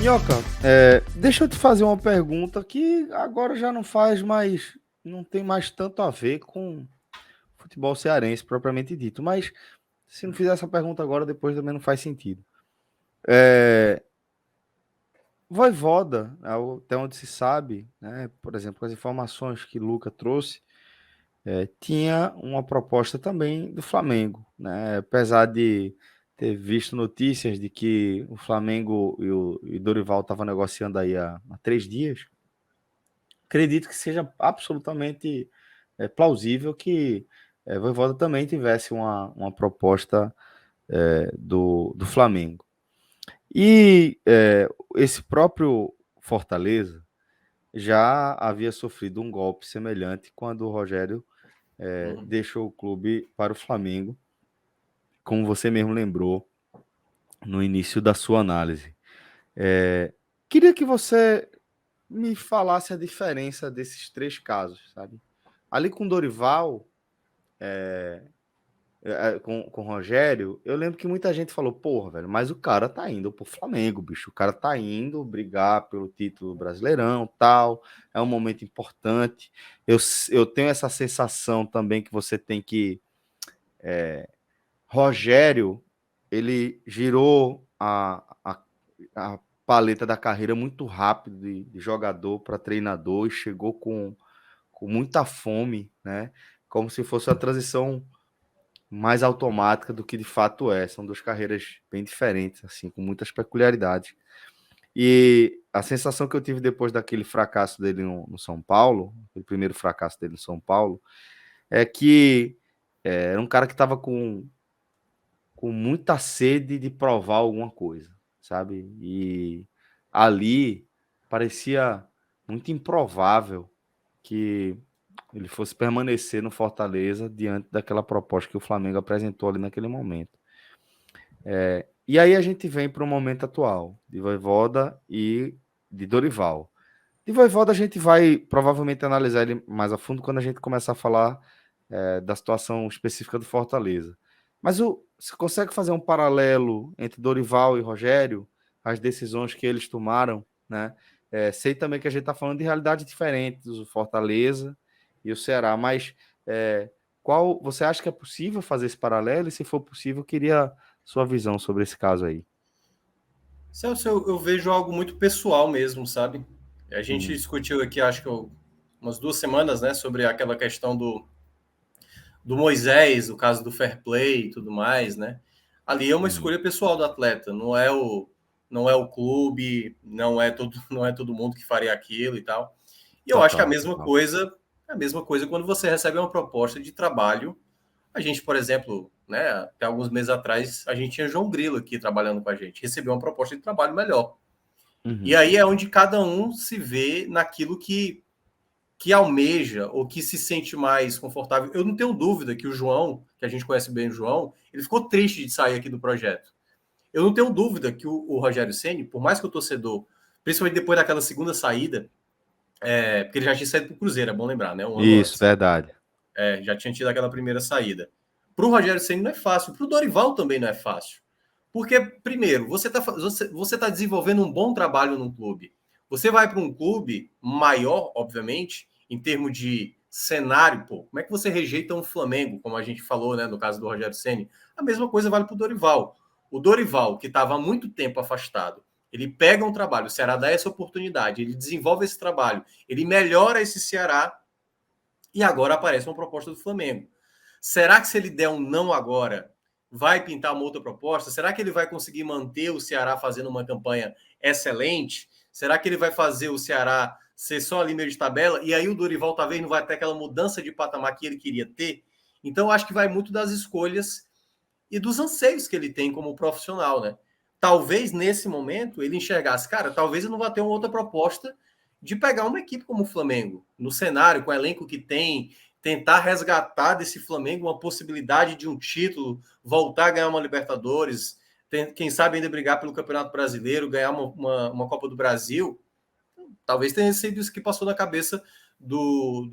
Minhoca, deixa eu te fazer uma pergunta que agora já não faz mais, não tem mais tanto a ver com futebol cearense propriamente dito, mas se não fizer essa pergunta agora, depois também não faz sentido. É, Vojvoda, até onde se sabe, né, por exemplo, as informações que Luca trouxe, tinha uma proposta também do Flamengo, né, apesar de ter visto notícias de que o Flamengo e Dorival estavam negociando aí há 3 dias. Acredito que seja absolutamente plausível que Vojvoda também tivesse uma proposta do Flamengo. E esse próprio Fortaleza já havia sofrido um golpe semelhante quando o Rogério deixou o clube para o Flamengo, como você mesmo lembrou no início da sua análise. Queria que você me falasse a diferença desses três casos, sabe? Ali com Dorival, com o Rogério, eu lembro que muita gente falou, porra, velho, mas o cara tá indo pro Flamengo, bicho. O cara tá indo brigar pelo título Brasileirão, tal. É um momento importante. Eu tenho essa sensação também que você tem que. Rogério, ele girou a paleta da carreira muito rápido de jogador para treinador e chegou com muita fome, né? Como se fosse a transição mais automática do que de fato é. São duas carreiras bem diferentes, assim, com muitas peculiaridades. E a sensação que eu tive depois daquele fracasso dele no São Paulo, o primeiro fracasso dele no São Paulo, é que era um cara que estava com muita sede de provar alguma coisa, sabe? E ali parecia muito improvável que ele fosse permanecer no Fortaleza diante daquela proposta que o Flamengo apresentou ali naquele momento. E aí a gente vem para o momento atual, de Vojvoda e de Dorival. De Vojvoda a gente vai provavelmente analisar ele mais a fundo quando a gente começar a falar da situação específica do Fortaleza. Mas você consegue fazer um paralelo entre Dorival e Rogério, as decisões que eles tomaram, né? Sei também que a gente está falando de realidades diferentes, o Fortaleza e o Ceará, mas qual você acha que é possível fazer esse paralelo? E se for possível, queria sua visão sobre esse caso aí. Celso, eu vejo algo muito pessoal mesmo, sabe? A gente Hum, discutiu aqui, acho que umas 2 semanas, né, sobre aquela questão do Moisés, o caso do fair play e tudo mais, né? Ali é uma hum, escolha pessoal do atleta, não é o clube, não é todo mundo que faria aquilo e tal. E eu acho que total, total. a mesma coisa quando você recebe uma proposta de trabalho. A gente, por exemplo, né, até alguns meses atrás, a gente tinha João Grilo aqui trabalhando com a gente, recebeu uma proposta de trabalho melhor. E Uhum. aí é onde cada um se vê naquilo que almeja ou que se sente mais confortável. Eu não tenho dúvida que o João, que a gente conhece bem o João, ele ficou triste de sair aqui do projeto. Eu não tenho dúvida que o Rogério Ceni, por mais que o torcedor, principalmente depois daquela segunda saída, porque ele já tinha saído para o Cruzeiro, é bom lembrar, né? Um ano Isso, antes. verdade. Já tinha tido aquela primeira saída. Para o Rogério Ceni não é fácil, para o Dorival também não é fácil. Porque, primeiro, você tá desenvolvendo um bom trabalho num clube. Você vai para um clube maior, obviamente, em termos de cenário, pô, como é que você rejeita um Flamengo, como a gente falou, né, no caso do Rogério Ceni? A mesma coisa vale para o Dorival. O Dorival, que estava há muito tempo afastado, ele pega um trabalho, o Ceará dá essa oportunidade, ele desenvolve esse trabalho, ele melhora esse Ceará e agora aparece uma proposta do Flamengo. Será que se ele der um não agora, vai pintar uma outra proposta? Será que ele vai conseguir manter o Ceará fazendo uma campanha excelente? Será que ele vai fazer o Ceará ser só ali meio de tabela? E aí o Dorival talvez não vai ter aquela mudança de patamar que ele queria ter? Então, acho que vai muito das escolhas e dos anseios que ele tem como profissional, né? Talvez nesse momento ele enxergasse, cara, talvez eu não vá ter uma outra proposta de pegar uma equipe como o Flamengo, no cenário, com o elenco que tem, tentar resgatar desse Flamengo uma possibilidade de um título, voltar a ganhar uma Libertadores, quem sabe ainda brigar pelo Campeonato Brasileiro, ganhar uma Copa do Brasil. Talvez tenha sido isso que passou na cabeça do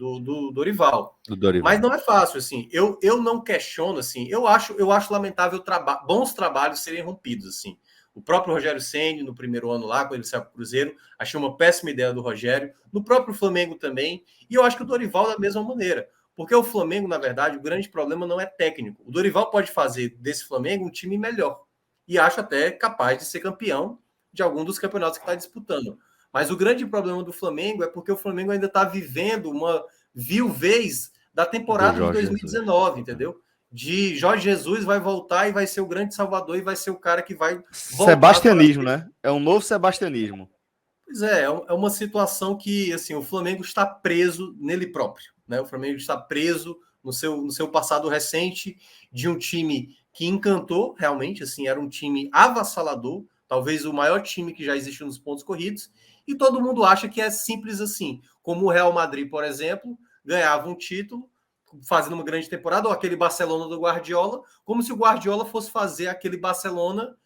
Dorival. Do Mas Dorival. não é fácil, assim. Eu não questiono, assim. Eu acho lamentável bons trabalhos serem rompidos, assim. O próprio Rogério Ceni, no primeiro ano lá, quando ele saiu para o Cruzeiro, achei uma péssima ideia do Rogério. No próprio Flamengo também. E eu acho que o Dorival da mesma maneira. Porque o Flamengo, na verdade, o grande problema não é técnico. O Dorival pode fazer desse Flamengo um time melhor. E acho até capaz de ser campeão de algum dos campeonatos que está disputando. Mas o grande problema do Flamengo é porque o Flamengo ainda está vivendo uma viuvez da temporada de 2019, entendeu? De Jorge Jesus vai voltar e vai ser o grande salvador e vai ser o cara que vai voltar. Sebastianismo, né? É um novo sebastianismo. Pois é uma situação que assim, o Flamengo está preso nele próprio, né? O Flamengo está preso no seu passado recente de um time que encantou realmente, assim, era um time avassalador, talvez o maior time que já existiu nos pontos corridos, e todo mundo acha que é simples assim, como o Real Madrid, por exemplo, ganhava um título fazendo uma grande temporada, ou aquele Barcelona do Guardiola, como se o Guardiola fosse fazer aquele Barcelona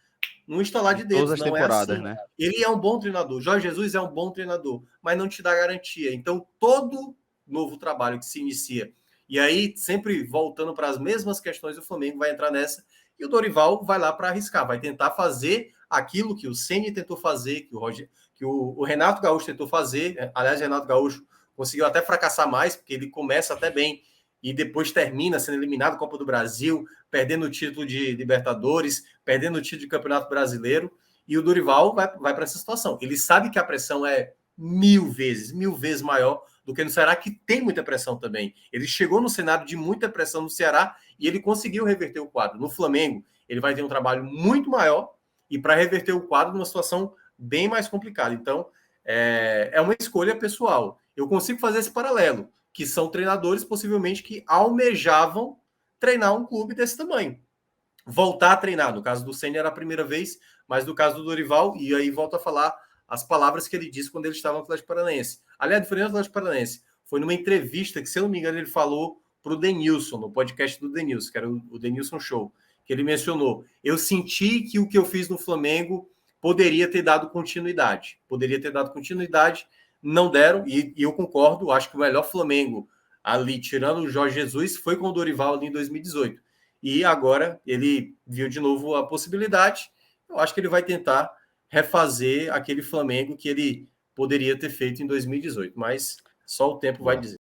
num estalar de dedos. Todas as não temporadas, é assim. né? Ele é um bom treinador. Jorge Jesus é um bom treinador, mas não te dá garantia. Então, todo novo trabalho que se inicia, e aí, sempre voltando para as mesmas questões, o Flamengo vai entrar nessa, e o Dorival vai lá para arriscar, vai tentar fazer aquilo que o Ceni tentou fazer, que o Renato Gaúcho tentou fazer. Aliás, o Renato Gaúcho conseguiu até fracassar mais, porque ele começa até bem e depois termina sendo eliminado da Copa do Brasil, perdendo o título de Libertadores, perdendo o título de Campeonato Brasileiro, e o Dorival vai para essa situação. Ele sabe que a pressão é mil vezes maior do que no Ceará, que tem muita pressão também. Ele chegou no cenário de muita pressão no Ceará e ele conseguiu reverter o quadro. No Flamengo, ele vai ter um trabalho muito maior e para reverter o quadro numa situação bem mais complicada. Então, é uma escolha pessoal. Eu consigo fazer esse paralelo, que são treinadores possivelmente que almejavam treinar um clube desse tamanho. Voltar a treinar. No caso do Ceni era a primeira vez, mas no caso do Dorival, e aí volto a falar as palavras que ele disse quando ele estava no Atlético Paranaense. Aliás, diferente do Atlético Paranaense, foi numa entrevista que, se eu não me engano, ele falou para o Denilson, no podcast do Denilson, que era o Denilson Show, que ele mencionou: eu senti que o que eu fiz no Flamengo poderia ter dado continuidade. Não deram, e eu concordo, acho que o melhor Flamengo ali, tirando o Jorge Jesus, foi com o Dorival ali em 2018. E agora ele viu de novo a possibilidade. Eu acho que ele vai tentar refazer aquele Flamengo que ele poderia ter feito em 2018, mas só o tempo vai dizer.